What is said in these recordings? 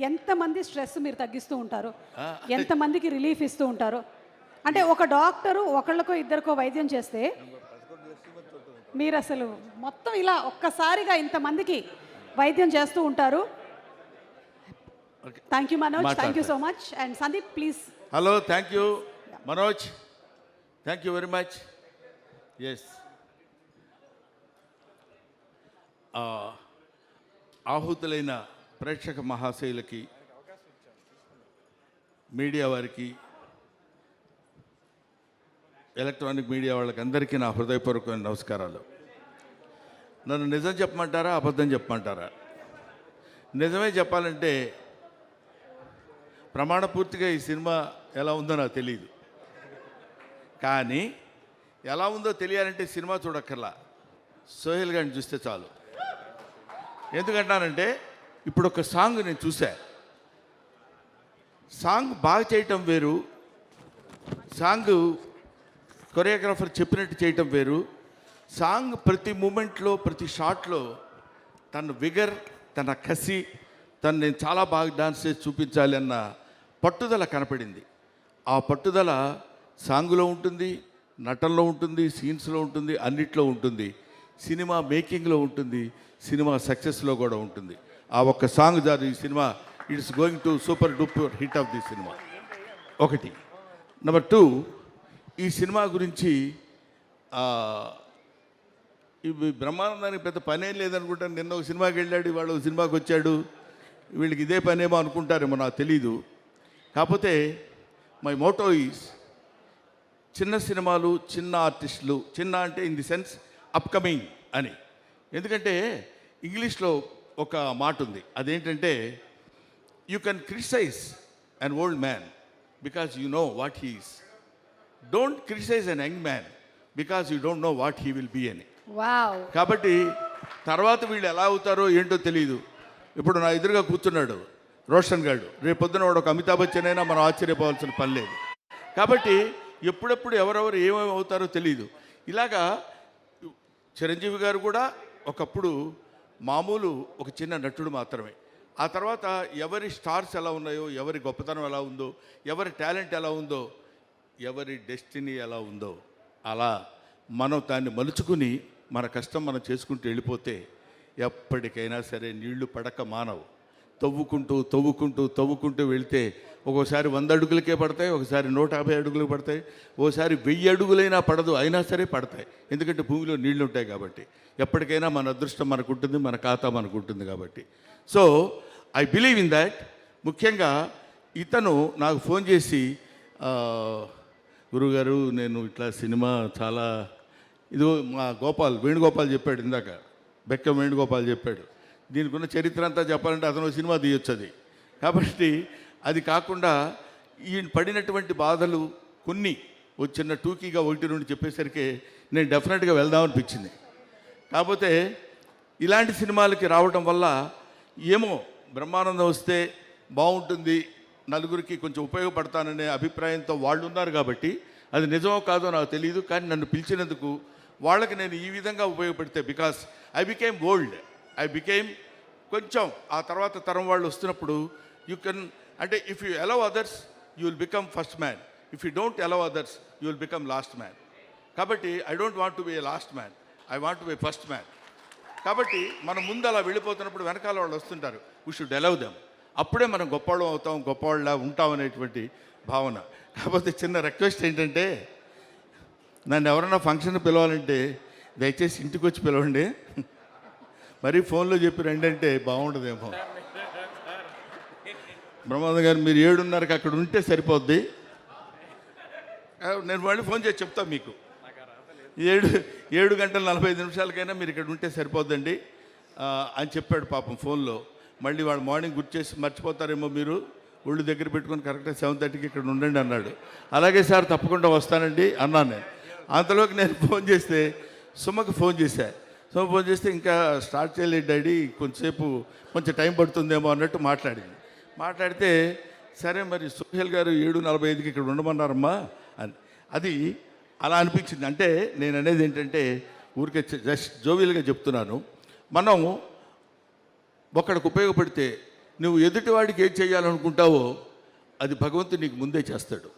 ఎంతమంది స్ట్రెస్ మీరు తగ్గిస్తూ ఉంటారు, ఎంతమందికి రిలీఫ్ ఇస్తూ ఉంటారు? అంటే ఒక డాక్టరు ఒకళ్ళకో ఇద్దరికో వైద్యం చేస్తే మీరు అసలు మొత్తం ఇలా ఒక్కసారిగా ఇంతమందికి వైద్యం చేస్తూ ఉంటారు. Thank you Manoj, thank you so much. And Sandeep please. Hello, thank you Manoj, thank you very much. Yes, ఆహుతులైన ప్రేక్షక మహాశయులకి, మీడియా వారికి, ఎలక్ట్రానిక్ మీడియా వాళ్ళకి అందరికీ నా హృదయపూర్వకమైన నమస్కారాలు. నన్ను నిజం చెప్పమంటారా, అబద్ధం చెప్పమంటారా? నిజమే చెప్పాలంటే ప్రమాణపూర్తిగా ఈ సినిమా ఎలా ఉందో నాకు తెలియదు, కానీ ఎలా ఉందో తెలియాలంటే సినిమా చూడక్కర్లా, సోహెల్ గారిని చూస్తే చాలు. ఎందుకంటానంటే ఇప్పుడు ఒక సాంగ్ నేను చూసా, సాంగ్ బాగా చేయటం వేరు, సాంగ్ కొరియోగ్రాఫర్ చెప్పినట్టు చేయటం వేరు. సాంగ్ ప్రతి మూమెంట్లో, ప్రతి షాట్లో తన విగర్, తన కసి, తను నేను చాలా బాగా డాన్స్ చేసి చూపించాలి అన్న పట్టుదల కనపడింది. ఆ పట్టుదల సాంగ్లో ఉంటుంది, నటనలో ఉంటుంది, సీన్స్లో ఉంటుంది, అన్నిట్లో ఉంటుంది, సినిమా మేకింగ్లో ఉంటుంది, సినిమా సక్సెస్లో కూడా ఉంటుంది. ఆ ఒక్క సాంగ్ దాని ఈ cinema it's going to super duper hit of the cinema. ఒకటి. నెంబర్ 2, ఈ సినిమా గురించి ఇవి బ్రహ్మానందానికి పెద్ద పనే లేదనుకుంటాను. నిన్న ఒక సినిమాకి వెళ్ళాడు, ఇవాళ ఒక సినిమాకి వచ్చాడు, వీళ్ళకి ఇదే పనేమో అనుకుంటారేమో, నాకు తెలీదు. కాకపోతే మై మోటో ఈజ్ చిన్న సినిమాలు, చిన్న ఆర్టిస్టులు, చిన్న అంటే ఇన్ ది సెన్స్ అప్కమింగ్ అని. ఎందుకంటే ఇంగ్లీష్లో ఒక మాట ఉంది, అదేంటంటే you can criticize an old man because you know what he is. Don't criticize an young man because you don't know what he will be అని. కాబట్టి తర్వాత వీళ్ళు ఎలా అవుతారో ఏంటో తెలియదు. ఇప్పుడు నా ఎదురుగా కూర్చున్నాడు రోషన్ గారు, రేపు పొద్దున వాడు ఒక అమితాబ్ బచ్చన్ అయినా మనం ఆశ్చర్యపోవాల్సిన పని లేదు. కాబట్టి ఎప్పుడెప్పుడు ఎవరెవరు ఏమేమి అవుతారో తెలియదు. ఇలాగా చిరంజీవి గారు కూడా ఒకప్పుడు మామూలు ఒక చిన్న నటుడు మాత్రమే. ఆ తర్వాత ఎవరి స్టార్స్ ఎలా ఉన్నాయో, ఎవరి గొప్పతనం ఎలా ఉందో, ఎవరి టాలెంట్ ఎలా ఉందో, ఎవరి డెస్టినీ ఎలా ఉందో, అలా మనం దాన్ని మలుచుకుని మన కష్టం మనం చేసుకుంటూ వెళ్ళిపోతే ఎప్పటికైనా సరే నీళ్లు పడక మానవు. తవ్వుకుంటూ తవ్వుకుంటూ తవ్వుకుంటూ వెళితే ఒక్కోసారి 100 అడుగులకే పడతాయి, ఒకసారి 150 అడుగులకు పడతాయి, ఓసారి 1000 అడుగులైనా పడదు, అయినా సరే పడతాయి. ఎందుకంటే భూమిలో నీళ్లు ఉంటాయి కాబట్టి. ఎప్పటికైనా మన అదృష్టం మనకు ఉంటుంది, మన ఖాతా మనకు ఉంటుంది కాబట్టి. So I believe in that. ముఖ్యంగా ఇతను నాకు ఫోన్ చేసి, గురుగారు నేను ఇట్లా సినిమా చాలా ఇది మా వేణుగోపాల్ చెప్పాడు ఇందాక, బెక్క వేణుగోపాల్ చెప్పాడు, దీనికి ఉన్న చరిత్ర అంతా చెప్పాలంటే అతను సినిమా తీయొచ్చు అది. కాబట్టి అది కాకుండా ఈయన పడినటువంటి బాధలు కొన్ని చిన్న టూకీగా 1-2 చెప్పేసరికి నేను డెఫినెట్గా వెళ్దామనిపించింది. కాకపోతే ఇలాంటి సినిమాలకి రావడం వల్ల ఏమో బ్రహ్మానందం వస్తే బాగుంటుంది, నలుగురికి కొంచెం ఉపయోగపడతాననే అభిప్రాయంతో వాళ్ళు ఉన్నారు. కాబట్టి అది నిజమో కాదో నాకు తెలియదు, కానీ నన్ను పిలిచినందుకు వాళ్ళకి నేను ఈ విధంగా ఉపయోగపడితే, because I became old, I became కొంచెం ఆ తర్వాత తరం వాళ్ళు వస్తున్నప్పుడు యూ కెన్, అంటే if you allow others you will become first man, if you don't allow others you will become last man. కాబట్టి I don't want to be a last man, I want to be first man. కాబట్టి మనం ముందు అలా వెళ్ళిపోతున్నప్పుడు వెనకాల వాళ్ళు వస్తుంటారు, we should allow them. అప్పుడే మనం గొప్పవాళ్ళం అవుతాం, గొప్పవాళ్ళ ఉంటాం అనేటువంటి భావన. కాకపోతే చిన్న రిక్వెస్ట్ ఏంటంటే, నన్ను ఎవరైనా ఫంక్షన్ పిలవాలంటే దయచేసి ఇంటికి వచ్చి పిలవండి, మరీ ఫోన్లో చెప్పి రండి అంటే బాగుంటుందేమో. బ్రహ్మానంద గారు మీరు 7:30కి అక్కడ ఉంటే సరిపోద్ది, నేను మళ్ళీ ఫోన్ చేసి చెప్తాను మీకు. 7:45 మీరు ఇక్కడ ఉంటే సరిపోద్దండి అని చెప్పాడు పాపం ఫోన్లో. మళ్ళీ వాడు మార్నింగ్ గుర్తు చేసి మర్చిపోతారేమో, మీరు ఒళ్ళు దగ్గర పెట్టుకొని కరెక్ట్గా 7:30కి ఇక్కడ ఉండండి అన్నాడు. అలాగే సార్ తప్పకుండా వస్తానండి అన్నాను నేను. అంతలోకి నేను ఫోన్ చేస్తే సుమకు ఫోన్ చేశా. సుమ ఫోన్ చేస్తే ఇంకా స్టార్ట్ చేయలేదు డాడీ, కొంచెం టైం పడుతుందేమో అన్నట్టు మాట్లాడితే సరే మరి సోహెల్ గారు 7:45కి ఇక్కడ ఉండమన్నారమ్మా అని. అది అలా అనిపించింది. అంటే నేను అనేది ఏంటంటే ఊరికే జస్ట్ జోవియల్గా చెప్తున్నాను. మనం ఒకడికి ఉపయోగపడితే నువ్వు ఎదుటివాడికి ఏం చేయాలనుకుంటావో అది భగవంతుడు నీకు ముందే చేస్తాడు.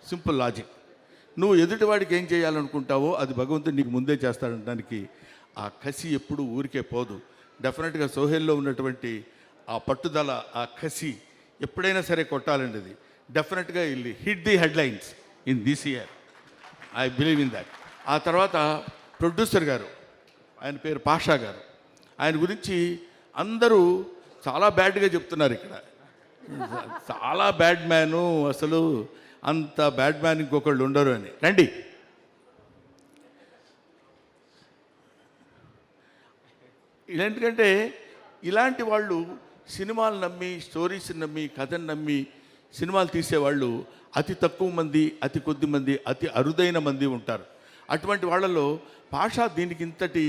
Simple logic. నువ్వు ఎదుటివాడికి ఏం చేయాలనుకుంటావో అది భగవంతుడు నీకు ముందే చేస్తాడనడానికి ఆ కసి ఎప్పుడు ఊరికే పోదు. డెఫినెట్గా సోహెల్లో ఉన్నటువంటి ఆ పట్టుదల, ఆ కసి ఎప్పుడైనా సరే కొట్టాలండి. అది డెఫినెట్గా ఇల్లు hit the headlines in this year. I believe in that. ఆ తర్వాత ప్రొడ్యూసర్ గారు, ఆయన పేరు పాషా గారు, ఆయన గురించి అందరూ చాలా బ్యాడ్గా చెప్తున్నారు ఇక్కడ. చాలా బ్యాడ్ మ్యాను, అసలు అంత బ్యాడ్ మ్యాన్ ఇంకొకళ్ళు ఉండరు అని. రండి. ఎందుకంటే ఇలాంటి వాళ్ళు సినిమాలు నమ్మి, స్టోరీస్ నమ్మి, కథను నమ్మి సినిమాలు తీసేవాళ్ళు అతి తక్కువ మంది, అతి కొద్ది మంది, అతి అరుదైన మంది ఉంటారు. అటువంటి వాళ్ళలో పాషా దీనికి ఇంతటి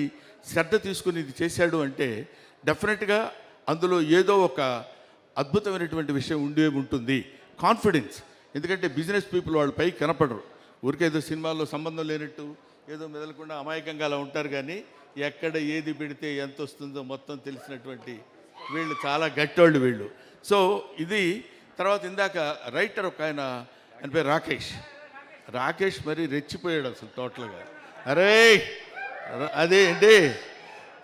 శ్రద్ధ తీసుకుని ఇది చేశాడు అంటే డెఫినెట్గా అందులో ఏదో ఒక అద్భుతమైనటువంటి విషయం ఉండే ఉంటుంది. కాన్ఫిడెన్స్. ఎందుకంటే బిజినెస్ పీపుల్ వాళ్ళు పైకి కనపడరు. ఊరికేదో సినిమాల్లో సంబంధం లేనట్టు ఏదో మెదలకుండా అమాయకంగా అలా ఉంటారు. కానీ ఎక్కడ ఏది పెడితే ఎంత వస్తుందో మొత్తం తెలిసినటువంటి వీళ్ళు చాలా గట్టోళ్ళు వీళ్ళు. సో ఇది తర్వాత ఇందాక రైటర్ ఒక ఆయన పేరు రాకేష్ మరి రెచ్చిపోయాడు అసలు టోటల్గా. అరే అదే ఏంటి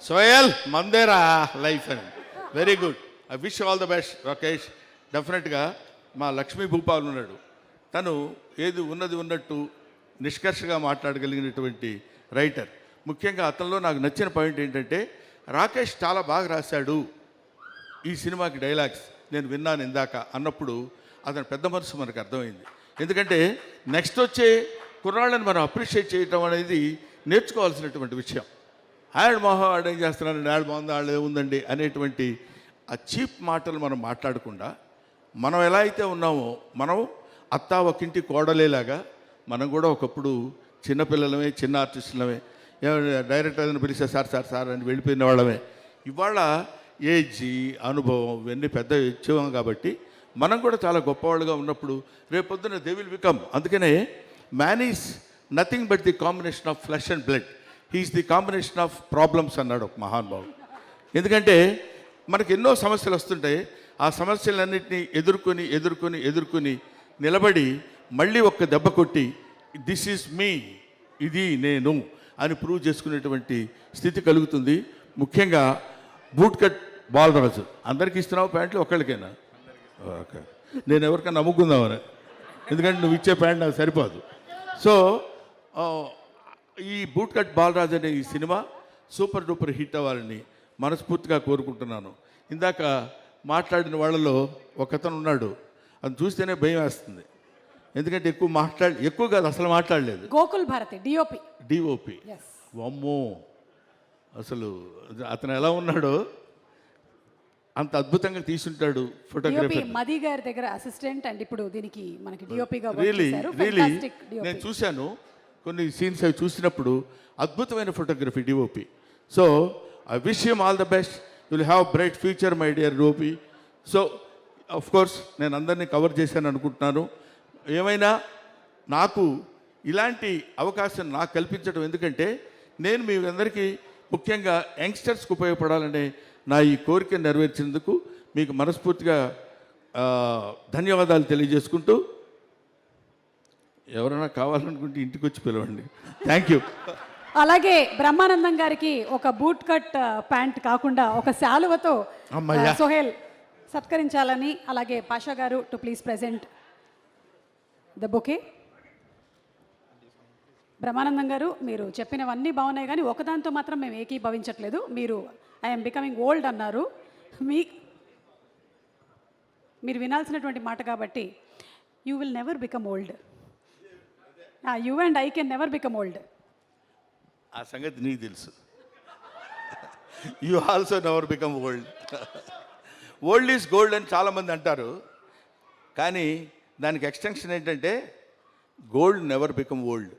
సోయల్ మందేరా లైఫ్ అని. Very good. I wish all the best Rakesh. డెఫినెట్గా మా లక్ష్మీ భూపాల్ ఉన్నాడు, తను ఏది ఉన్నది ఉన్నట్టు నిష్కర్షగా మాట్లాడగలిగినటువంటి రైటర్. ముఖ్యంగా అతనిలో నాకు నచ్చిన పాయింట్ ఏంటంటే రాకేష్ చాలా బాగా రాశాడు ఈ సినిమాకి డైలాగ్స్ నేను విన్నాను ఇందాక అన్నప్పుడు అతని పెద్ద మనసు మనకు అర్థమైంది. ఎందుకంటే నెక్స్ట్ వచ్చే కుర్రాళ్ళని మనం అప్రిషియేట్ చేయటం అనేది నేర్చుకోవాల్సినటువంటి విషయం. ఆడ మొహం ఆడేం చేస్తున్నాను, ఆడ బాగుంది, ఆడ ఏముందండి అనేటువంటి ఆ చీప్ మాటలు మనం మాట్లాడకుండా మనం ఎలా అయితే ఉన్నామో, మనం అత్తా ఒకింటి కోడలేలాగా మనం కూడా ఒకప్పుడు చిన్నపిల్లలమే, చిన్న ఆర్టిస్టులమే, డైరెక్టర్ అని పిలిస్తే సార్ సార్ సార్ అని వెళ్ళిపోయిన వాళ్ళమే. ఇవాళ ఏజ్, అనుభవం ఇవన్నీ పెద్ద ఇచ్చేవాం కాబట్టి మనం కూడా చాలా గొప్పవాళ్ళుగా ఉన్నప్పుడు రేపొద్దున దే విల్ బికమ్. అందుకనే man is nothing but the combination of flesh and blood. He is the combination of problems అన్నాడు ఒక మహానుభావుడు. ఎందుకంటే మనకి ఎన్నో సమస్యలు వస్తుంటాయి. ఆ సమస్యలన్నింటినీ ఎదుర్కొని నిలబడి మళ్ళీ ఒక్క దెబ్బ కొట్టి దిస్ ఈజ్ మీ, ఇది నేను అని ప్రూవ్ చేసుకునేటువంటి స్థితి కలుగుతుంది. ముఖ్యంగా బూట్ కట్ బాలరాజు అందరికీ ఇస్తున్నావు ప్యాంట్లు, ఒక్కళ్ళకైనా? ఓకే, నేను ఎవరికైనా నమ్ముకుందామని, ఎందుకంటే నువ్వు ఇచ్చే ప్యాంట్ నాకు సరిపోదు. సో ఈ బూట్ కట్ బాలరాజు అనే ఈ సినిమా సూపర్ డూపర్ హిట్ అవ్వాలని మనస్ఫూర్తిగా కోరుకుంటున్నాను. ఇందాక మాట్లాడిన వాళ్ళలో ఒకతను ఉన్నాడు, అది చూస్తేనే భయం వేస్తుంది. ఎందుకంటే ఎక్కువ కాదు, అసలు మాట్లాడలేదు. గోకుల్ భారతి డిఓపి. అమ్మో, అసలు అతను ఎలా ఉన్నాడో అంత అద్భుతంగా తీసుంటాడు ఫోటోగ్రఫీ. మది గారి దగ్గర అసిస్టెంట్ అండ్ ఇప్పుడు దీనికి మనకి డిఓపిగా రియలీ నేను చూశాను కొన్ని సీన్స్ అవి చూసినప్పుడు. అద్భుతమైన photography DOP. So I wish him all the best. You will have bright future my dear DOP. So of course నేను అందరినీ కవర్ చేశాను అనుకుంటున్నాను. ఏమైనా నాకు ఇలాంటి అవకాశం నాకు కల్పించడం, ఎందుకంటే నేను మీ అందరికీ ముఖ్యంగా యంగ్స్టర్స్కి ఉపయోగపడాలనే నా ఈ కోరిక నెరవేర్చినందుకు మీకు మనస్ఫూర్తిగా ధన్యవాదాలు తెలియజేసుకుంటూ, ఎవరైనా కావాలనుకుంటే ఇంటికి వచ్చి పిలవండి. Thank you. అలాగే బ్రహ్మానందం గారికి ఒక బూట్ కట్ ప్యాంట్ కాకుండా ఒక శాలువతో సోహెల్ సత్కరించాలని, అలాగే పాషా గారు to please present the bouquet. Brahmanandam గారు, మీరు చెప్పినవన్నీ బాగున్నాయి, కానీ ఒకదాంతో మాత్రం మేము ఏకీభవించట్లేదు. మీరు ఐఎమ్ బికమింగ్ ఓల్డ్ అన్నారు. మీరు వినాల్సినటువంటి మాట కాబట్టి you will never become old. You and I can never become old. ఆ సంగతి నీకు తెలుసు. You also never become old. Old is gold అని చాలామంది అంటారు, కానీ దానికి ఎక్స్టెన్షన్ ఏంటంటే గోల్డ్ నెవర్ బికమ్ ఓల్డ్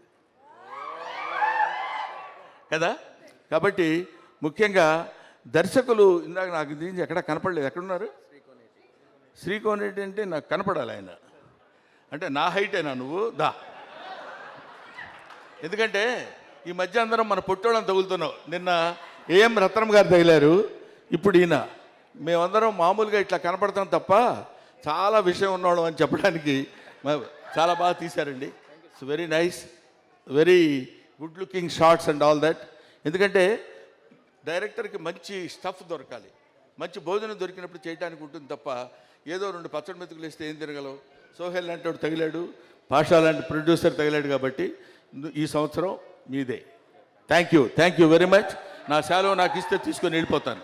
కదా. కాబట్టి ముఖ్యంగా దర్శకులు, ఇందాక నాకు దీనికి ఎక్కడ కనపడలేదు, ఎక్కడున్నారు? శ్రీకోనేటి అంటే నాకు కనపడాలి ఆయన. అంటే నా హైటేనా నువ్వు? దా. ఎందుకంటే ఈ మధ్య అందరం మన పొట్టోళ్ళని తగులుతున్నావు. నిన్న ఏఎం రత్నం గారు తగిలారు, ఇప్పుడు ఈయన. మేమందరం మామూలుగా ఇట్లా కనపడతాం తప్ప చాలా విషయం ఉన్నవాళ్ళం అని చెప్పడానికి చాలా బాగా తీశారండి. It's very nice, very good looking shorts and all that. ఎందుకంటే డైరెక్టర్కి మంచి స్టఫ్ దొరకాలి, మంచి భోజనం దొరికినప్పుడు చేయడానికి ఉంటుంది తప్ప ఏదో 2 పచ్చడి మెతుకులు వేస్తే ఏం తిరగలవు. సోహెల్ లాంటి వాడు తగిలాడు, పాషా లాంటి ప్రొడ్యూసర్ తగిలాడు. కాబట్టి ఈ సంవత్సరం మీదే. Thank you very much. నా సెలవు నాకు ఇస్తే తీసుకొని వెళ్ళిపోతాను.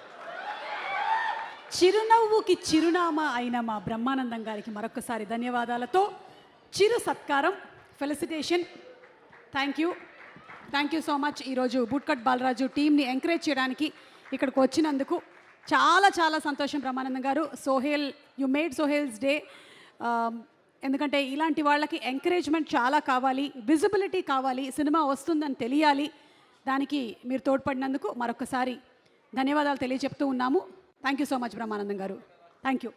చిరునవ్వుకి చిరునామా అయిన మా బ్రహ్మానందం గారికి మరొకసారి ధన్యవాదాలతో చిరు సత్కారం, felicitation. Thank you so much. ఈరోజు బూట్కట్ బాలరాజు టీంని ఎంకరేజ్ చేయడానికి ఇక్కడికి వచ్చినందుకు చాలా చాలా సంతోషం Brahmanandam garu. Sohel, you made Sohel's day. ఎందుకంటే ఇలాంటి వాళ్ళకి ఎంకరేజ్మెంట్ చాలా కావాలి, విజిబిలిటీ కావాలి, సినిమా వస్తుందని తెలియాలి. దానికి మీరు తోడ్పడినందుకు మరొకసారి ధన్యవాదాలు తెలియజెప్తూ ఉన్నాము. Thank you so much Brahmanandam garu. Thank you.